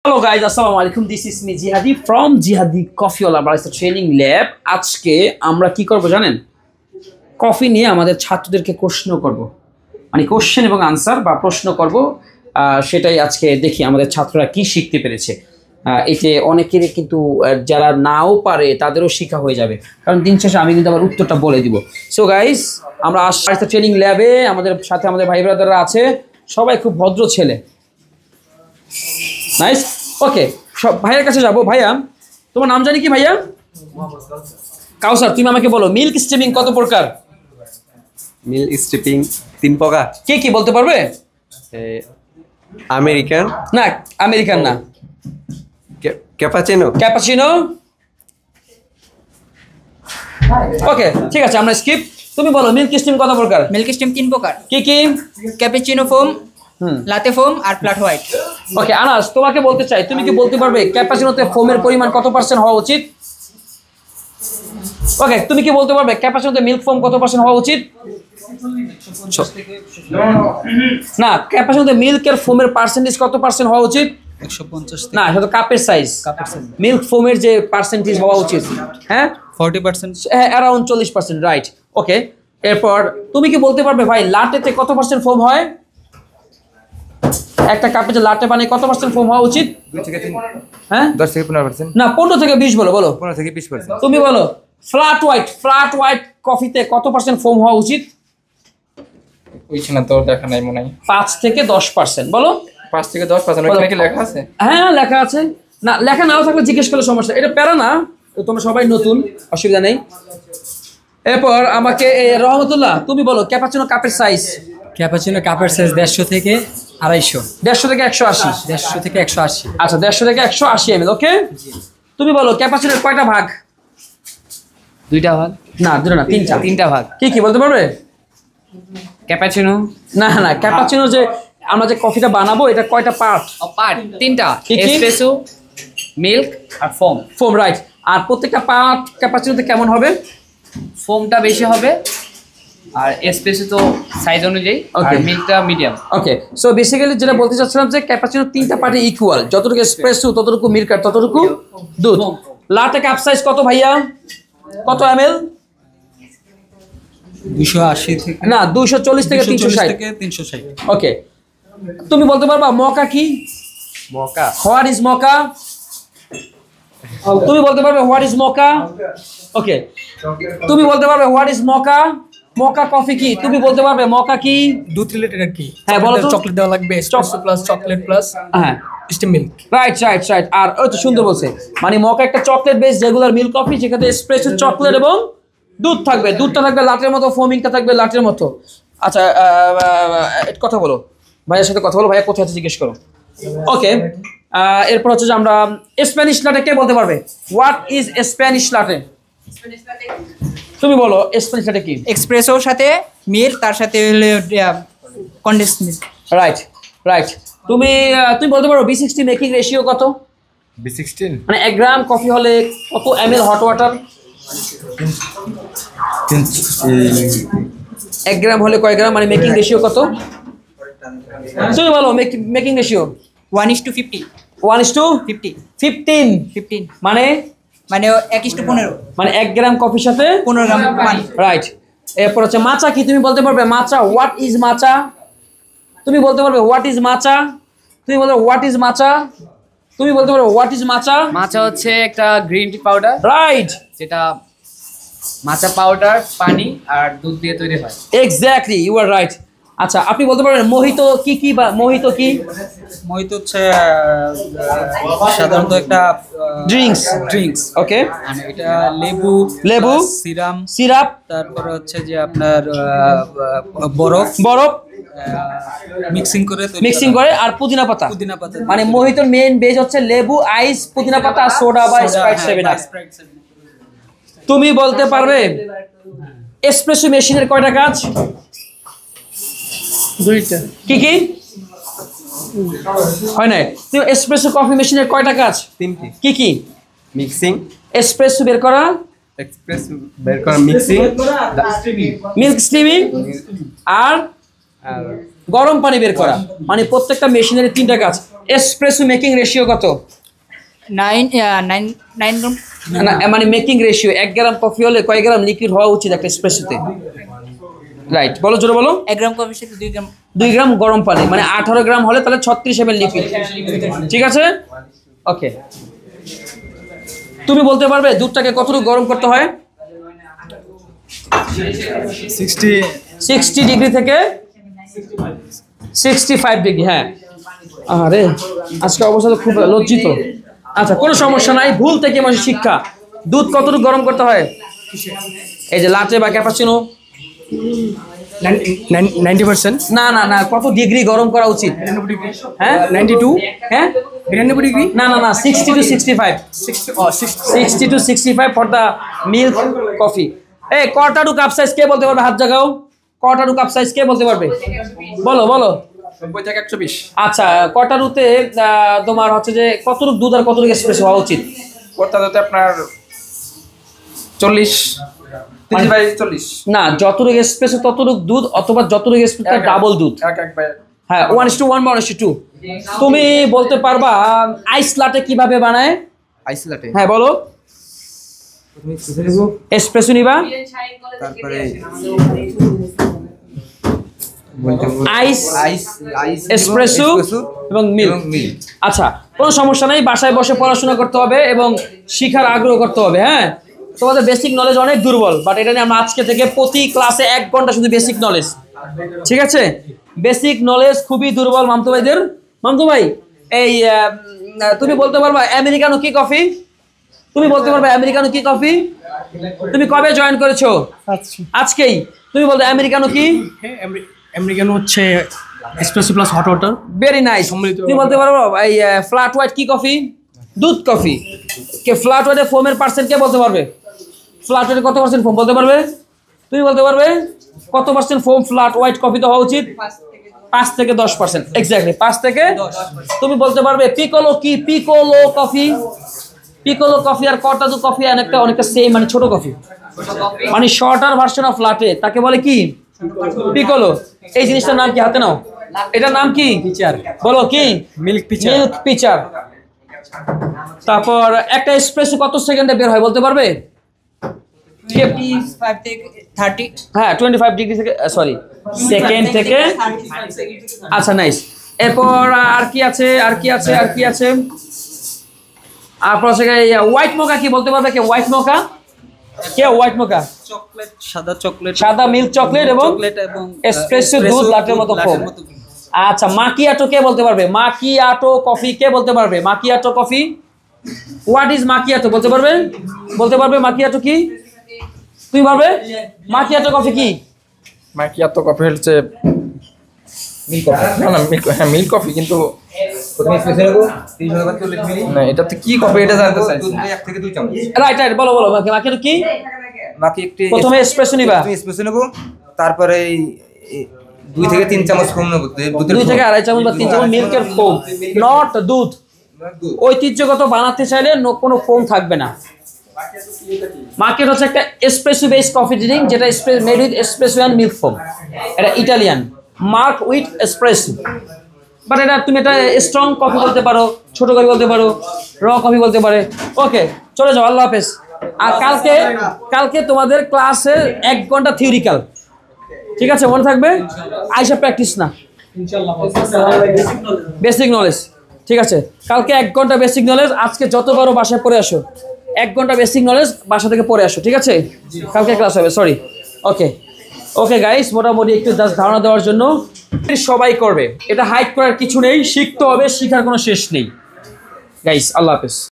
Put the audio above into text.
Hello guys, Assalamualaikum. This is me Jihadi from Jihadi Coffeeola Barista Training Lab. আজকে আমরা কি করব জানেন? কফি নিয়ে আমাদের ছাত্রদেরকে প্রশ্ন করব। মানে কোশ্চেন এবং আনসার বা প্রশ্ন করব, সেটাই আজকে দেখি আমাদের ছাত্ররা কি শিখতে পেরেছে। এতে অনেকেরই কিন্তু যারা নাও পারে তাদেরও শেখা হয়ে যাবে, কারণ দিন শেষে আমি কিন্তু আবার উত্তরটা বলে দিব। সো গাইস, আমরা বারিস্তা ট্রেনিং ল্যাবে আমাদের সাথে আমাদের ভাই ব্রাদাররা আছে, সবাই খুব ভদ্র ছেলে। নাইস, ওকে, সব ভাইয়ের কাছে যাবো। ভাইয়া, তোমার নাম জানি কি ভাইয়া? কাউসার। তুমি আমাকে বলো, মিল্ক স্টিমিং কত প্রকার? মিল্ক স্টিমিং 3 প্রকার। কে কি বলতে পারবে? আমেরিকান না, আমেরিকান না। ক্যাপাচিনো। ক্যাপাচিনো। ওকে, ঠিক আছে, আমরা স্কিপ। তুমি বলো, মিল্ক স্টিম কত প্রকার? মিল্ক স্টিম 3 প্রকার। কি কি? ক্যাপাচিনো ফোম, লাতে ফোম আর ফ্ল্যাট হোয়াইট। ওকে আনাস, তোমাকে বলতে চাই, তুমি কি বলতে পারবে ক্যাপাচিনোতে ফোমের পরিমাণ কত % হওয়া উচিত? ওকে, তুমি কি বলতে পারবে ক্যাপাচিনোতে মিল্ক ফোম কত % হওয়া উচিত? না, ক্যাপাচিনোতে মিল্কের ফোমের পার্সেন্টেজ কত % হওয়া উচিত? 150। না, সেটা তো কাপের সাইজ। মিল্ক ফোমের যে পার্সেন্টেজ হওয়া উচিত, হ্যাঁ 40%, অ্যারাউন্ড 40%, রাইট। ওকে, এরপর তুমি কি বলতে পারবে ভাই লাটেতে কত % ফোম হয়? একটা কাপে যে লাটে বানায় কত % ফোম হওয়া উচিত? 2 থেকে 3। হ্যাঁ 10 থেকে 15%। না, 15 থেকে 20 বলো। 15 থেকে 20%। তুমি বলো, ফ্ল্যাট হোয়াইট কফিতে কত % ফোম হওয়া উচিত? ওইছে না তো, দেখা নাই মনে হয়। 5 থেকে 10% বলো। 5 থেকে 10%। ওখানে কি লেখা আছে? হ্যাঁ, লেখা আছে। না, লেখা নাও থাকলে জিজ্ঞেস করলে সমস্যা, এটা প্যারা না, তোমরা সবাই নতুন, অসুবিধা নেই। এরপর আমাকে রহমতুল্লাহ, তুমি বলো ক্যাপাচিনো কাপের সাইজ। ক্যাপাচিনো কাপের সাইজ 150 থেকে 250। 150 থেকে 180। 150 থেকে 180। আচ্ছা, 150 থেকে 180 ml। ওকে, তুমি বলো ক্যাপাচিনোর কয়টা ভাগ? 2টা ভাগ। না, 2টা না, 3টা। 3টা ভাগ। কি কি বলতে পারবে? ক্যাপাচিনো। না, ক্যাপাচিনো যে আমরা যে কফিটা বানাবো, এটা কয়টা পার্ট? পার্ট 3টা। কি কি? এসপ্রেসো, মিল্ক আর ফোম। Foam, right. আর প্রত্যেকটা পার্ট ক্যাপাচিনোতে কেমন হবে? ফোমটা বেশি হবে, আর এসপ্রেসো তো সাইজ অনুযায়ী, আর মিল্কটা মিডিয়াম। ওকে, সো বেসিক্যালি যেটা বলতে চাচ্ছিলাম যে ক্যাপাচিনো 3টা পার্টে ইকুয়াল, যতটুকু এসপ্রেসো ততটুকু মিল্ক আর ততটুকু দুধ। লাটে কাপ সাইজ কত ভাইয়া? কত ml? 280 থেকে না, 240 থেকে 360। ওকে, তুমি বলতে পারবা মকা কি? মকা। What is মকা? তুমি বলতে পারবে হোয়াট ইজ মকা? ওকে, তুমি বলতে পারবে হোয়াট ইজ মকা? মকা কফি কি? তুমি বলতে পারবে মকা কি? দুধ রিলেটেড আর কি? হ্যাঁ, বলো তো। চকলেট দেওয়া লাগবে, এসপ্রেসো প্লাস চকলেট প্লাস হ্যাঁ স্টিম মিল্ক। রাইট। আর ওই তো সুন্দর বলছে, মানে মকা একটা chocolate base regular milk coffee, যেখানে এসপ্রেসো চকলেট এবং দুধ থাকবে। দুধটা থাকবে লাটের মতো, ফোমিংটা থাকবে লাটের মতো। আচ্ছা, কথা বলো, ভাইয়ের সাথে কথা বলো। ভাইয়া কোথায় আছে জিজ্ঞেস করো। ওকে, এরপর হচ্ছে যে আমরা স্প্যানিশ লাটে কে বলতে পারবে? What is Spanish লাটে? তুমি বলো স্প্যানিশ লাটে কি? এক্সপ্রেসোর সাথে মিল্ক, তার সাথে হলো কনডেন্স মিল্ক। রাইট। তুমি বলতে পারো B60 মেকিং রেশিও কত? B16 মানে 1 গ্রাম কফি হলে কত ml হট ওয়াটার? 1 গ্রাম হলে কয় গ্রাম, মানে মেকিং রেশিও কত? তুমি বলো মেকিং রেশিও। 1:50। 1:50? 15 মানে 1:15। মানে 1 গ্রাম কফির সাথে 15 গ্রাম পানি। রাইট। এরপর হচ্ছে মাচা কি? তুমি বলতে পারবে মাচা? হোয়াট ইজ মাচা? তুমি বলতে পারবে হোয়াট ইজ মাচা? তুমি বলতে পারবে হোয়াট ইজ মাচা? তুমি বলতে পারবে হোয়াট ইজ মাচা? মাচা হচ্ছে একটা গ্রিন টি পাউডার, রাইট, যেটা মাচা পাউডার, পানি আর দুধ দিয়ে তৈরি হয়। Exactly, you are right. আচ্ছা, আপনি বলতে পারবেন মোহিতো কি? বা মোহিতো কি? মোহিতো হচ্ছে সাধারণত একটা ড্রিঙ্কস। ওকে, মানে এটা লেবু সিরাপ, তারপরে হচ্ছে যে আপনার বরফ মিক্সিং করে আর পুদিনা পাতা। মানে মানে মোহিতোর মেইন বেজ হচ্ছে লেবু, আইস, পুদিনা পাতা আর সোডা বা স্প্রাইট 7 আপ। তুমি বলতে পারবে এসপ্রেসো মেশিনের কয়টা কাজ? 2টা। কি কি হয় না? তুমি এসপ্রেসো কফি মেশিনের কয়টা কাজ? 3টি। কি? মিক্সিং, এসপ্রেসো বের করা, মিক্সিং, মিল্ক স্টিমিং আর গরম পানি বের করা। মানে প্রত্যেকটা মেশিনের 3টা কাজ। এসপ্রেসো মেকিং রেশিও কত? 9 গ্রাম। না মানে মেকিং রেশিও 1 গ্রাম কফি হলে কয় গ্রাম লিকুইড হওয়া উচিত একটা এসপ্রেসোতে? রাইট, বলো জোরে বলো। 1 গ্রাম কফির সাথে 2 গ্রাম 2 গ্রাম গরম পানি, মানে 18 গ্রাম হলে তাহলে 36 ml লিকুইড। ঠিক আছে, ওকে। তুমি বলতে পারবে দুধটাকে কতটুকু গরম করতে হয়? 60 ডিগ্রি থেকে 65 ডিগ্রি। হ্যাঁ, আরে আজকে অবস্থা তো খুব লজ্জিত। আচ্ছা, কোনো সমস্যা নাই, ভুল থেকে মানুষের শিক্ষা। দুধ কতটুকু গরম করতে হয়? এই যে লাটে বা ক্যাপাচিনো 90%। না না না, কত ডিগ্রি গরম করা উচিত? হ্যাঁ 92। হ্যাঁ 92 ডিগ্রি। না না না, 60 to 65। 60 to 65 for the milk coffee. এই কটা টু কাপ সাইজ কে বলতে পারবে? হাত জাগাও। কটা টু কাপ সাইজ কে বলতে পারবে? বলো বলো। 90 থেকে 120। আচ্ছা, কটা রুতে তোমার হচ্ছে যে কতটুকু দুধ আর কতটুকু এসপ্রেসো হওয়া উচিত? করতে আপনার 40 30/40। না, যতটুকু এসপ্রেসো ততটুকু দুধ, অথবা যতটুকু এসপ্রেসো তার ডাবল দুধ। হ্যাঁ, 1:1 বা 1:2। তুমি বলতে পারবা আইস লাটে কিভাবে বানায়? আইস লাটে। হ্যাঁ বলো। এসপ্রেসো নিবা, তারপরে আইস, এসপ্রেসো এবং মিল্ক। আচ্ছা, কোনো সমস্যা নেই, বাসায় বসে পড়াশোনা করতে হবে এবং শিখার আগ্রহ করতে হবে। হ্যাঁ, তোমাদের বেসিক নলেজ অনেক দুর্বল, বাট এটা নিয়ে আমরা আজকে থেকে প্রতি ক্লাসে 1 ঘন্টা শুধু বেসিক নলেজ। ঠিক আছে, বেসিক নলেজ খুবই দুর্বল মামতু ভাইদের। মামতু ভাই, এই তুমি বলতে পারবা আমেরিকানো কি কফি? তুমি বলতে পারবে আমেরিকানো কি কফি? তুমি কবে জয়েন করেছো? আজকেই। তুমি বলতে আমেরিকানো কি? আমেরিকানো হচ্ছে espresso plus hot water. Very nice. তুমি বলতে পারো এই ফ্ল্যাট হোয়াইট কি কফি? দুধ কফি। কে ফ্ল্যাট হোয়াইটের ফোমের পার্সেন্ট কে বলতে পারবে? ফ্ল্যাট হোয়াইটের কত পার্সেন্ট ফোম বলতে পারবে? তুমি বলতে পারবে কত পার্সেন্ট ফোম ফ্ল্যাট হোয়াইট কফিতে হওয়া উচিত? 5 থেকে 10%। এক্স্যাক্টলি 5 থেকে 10। তুমি বলতে পারবে পিকোলো কি? পিকোলো কফি। পিকোলো কফি আর কর্তাদু কফি অনেকটা সেম, মানে ছোট কফি, মানে শর্টার ভার্সন অফ লাটে, তাকে বলে কি? পিকোলো। এই জিনিসটার নাম কি? হাতে নাও। এটার নাম কি? পিচার। বলো কি? Milk pitcher. Milk pitcher. তারপর একটা এসপ্রেসো কত সেকেন্ডে বের হয় বলতে পারবে? 25 থেকে 30। হ্যাঁ, 25 ডিগ্রি থেকে, সরি, সেকেন্ড থেকে। আচ্ছা, নাইস। এরপর আর কি আছে? আর কি আছে? আর কি আছে? আর হোয়াইট মোকা কি বলতে পারবে কে? হোয়াইট মোকা কে? হোয়াইট মোকা চকলেট, সাদা চকলেট, সাদা মিল্ক চকলেট এবং এসপ্রেসো দুধ লাটের মতো ফোম। আচ্ছা, মাকিয়াটো কে বলতে পারবে? মাকিয়াটো কফি কে বলতে পারবে? মাকিয়াটো কফি। হোয়াট ইজ মাকিয়াটো বলতে পারবে? বলতে পারবে মাকিয়াটো কি? তুমি পারবে? মাকিয়াটো কফি কি? মাকিয়াতো কফি হচ্ছে মিল্ক কফি। না না, মিল্ক কফি, কিন্তু প্রথমে এসপ্রেসো নেব 30 মিলি। না, এটাতে কি কফি এটা জানতে চাই। 1 থেকে 2 চামচ। রাইট রাইট, বলো বলো। মাকিয়াটো কি? বাকি একটু প্রথমে এসপ্রেসো নিবা। এসপ্রেসো নেব, তারপরে 2 থেকে 3 চামচ ফোম নেব। 2 থেকে 2.5 চামচ বা 3 চামচ মিল্কের ফোম, নট দুধ। ঐতিহ্যগত বানাতে চাইলে কোনো ফোম থাকবে না। মার্কেট হচ্ছে একটা এসপ্রেসো বেসড কফি ড্রিঙ্ক, যেটা made with espresso and milk foam. এটা Italian, mark with espresso. But এটা তুমি এটা স্ট্রং কফি বলতে পারো, ছোট কফি বলতে পারো, র কফি বলতে পারে। ওকে, চলে যাও, আল্লাহ হাফেজ। আর কালকে তোমাদের ক্লাসে 1 ঘন্টা থিওরিক্যাল, ঠিক আছে? মনে থাকবে, আইসা প্র্যাকটিস না, বেসিক নলেজ। ঠিক আছে, কালকে 1 ঘন্টা বেসিক নলেজ। আজকে যত পারো বাসায় পড়ে আসো। 1 ঘন্টা বেসিক নলেজ বাসা থেকে পড়ে আসো, ঠিক আছে? কালকে ক্লাস হবে, সরি। ওকে ওকে গাইস, মোটামুটি একটু ধারণা দেওয়ার জন্য। সবাই করবে, এটা হাইড করার কিছু নেই, শিখতে হবে, শিখার কোনো শেষ নেই গাইস। আল্লাহ হাফেজ।